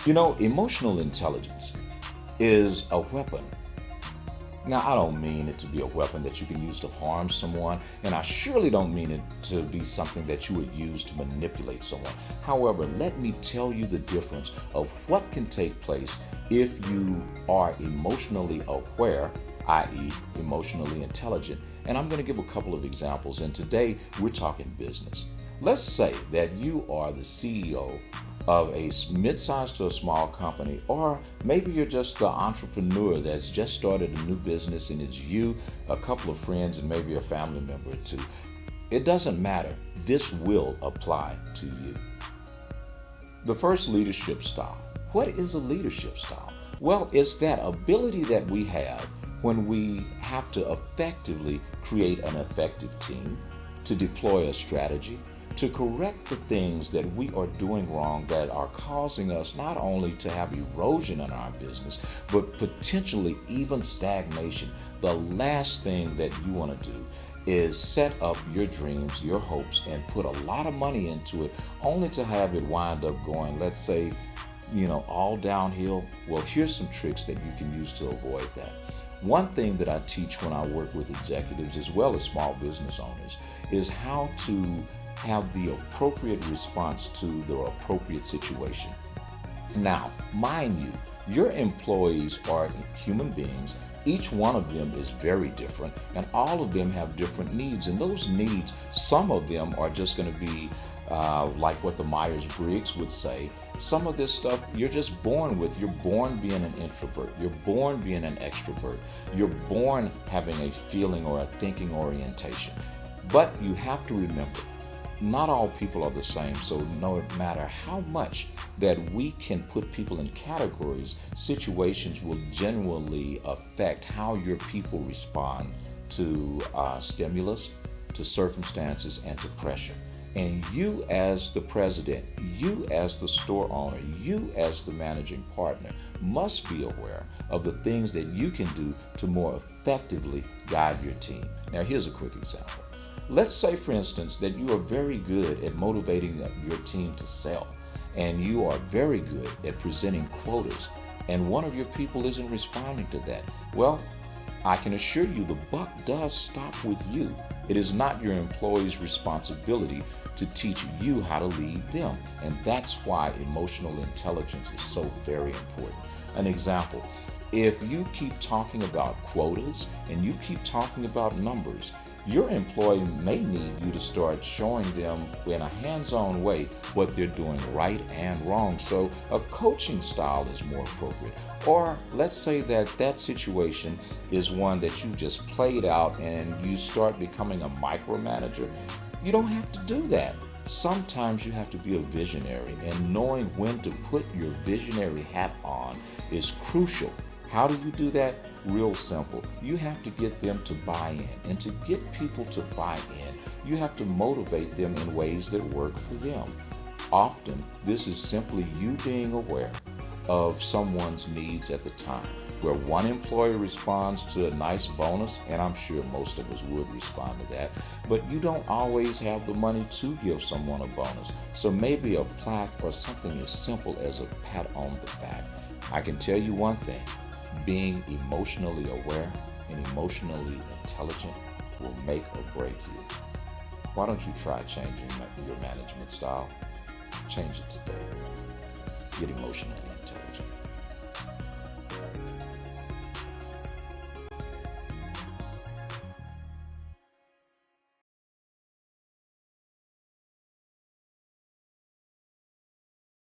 Emotional intelligence is a weapon. Now, I don't mean it to be a weapon that you can use to harm someone, and I surely don't mean it to be something that you would use to manipulate someone. However, let me tell you the difference of what can take place if you are emotionally aware, i.e., emotionally intelligent. And I'm going to give a couple of examples, and today we're talking business. Let's say that you are the CEO of a mid-sized to a small company, or maybe you're just the entrepreneur that's just started a new business and it's you, a couple of friends, and maybe a family member or two. It doesn't matter. This will apply to you. The first, leadership style. What is a leadership style? Well, it's that ability that we have when we have to effectively create an effective team, to deploy a strategy, to correct the things that we are doing wrong that are causing us not only to have erosion in our business, but potentially even stagnation. The last thing that you want to do is set up your dreams, your hopes, and put a lot of money into it only to have it wind up going, let's say, all downhill. Well, here's some tricks that you can use to avoid that. One thing that I teach when I work with executives as well as small business owners is how to have the appropriate response to the appropriate situation. Now, mind you, your employees are human beings. Each one of them is very different, and all of them have different needs. And those needs, some of them are just going to be like what the Myers Briggs would say. Some of this stuff you're just born with. You're born being an introvert. You're born being an extrovert. You're born having a feeling or a thinking orientation. But you have to remember, not all people are the same, so no matter how much that we can put people in categories, situations will genuinely affect how your people respond to stimulus, to circumstances, and to pressure. And you as the president, you as the store owner, you as the managing partner must be aware of the things that you can do to more effectively guide your team. Now, here's a quick example. Let's say, for instance, that you are very good at motivating your team to sell, and you are very good at presenting quotas, and one of your people isn't responding to that. Well, I can assure you the buck does stop with you. It is not your employee's responsibility to teach you how to lead them, and that's why emotional intelligence is so very important. An example, if you keep talking about quotas and you keep talking about numbers, your employee may need you to start showing them in a hands-on way what they're doing right and wrong. So a coaching style is more appropriate. Or let's say that situation is one that you just played out and you start becoming a micromanager. You don't have to do that. Sometimes you have to be a visionary, and knowing when to put your visionary hat on is crucial. How do you do that? Real simple. You have to get them to buy in. And to get people to buy in, you have to motivate them in ways that work for them. Often, this is simply you being aware of someone's needs at the time. Where one employee responds to a nice bonus, and I'm sure most of us would respond to that, but you don't always have the money to give someone a bonus. So maybe a plaque or something as simple as a pat on the back. I can tell you one thing. Being emotionally aware and emotionally intelligent will make or break you. Why don't you try changing your management style? Change it today. Get emotionally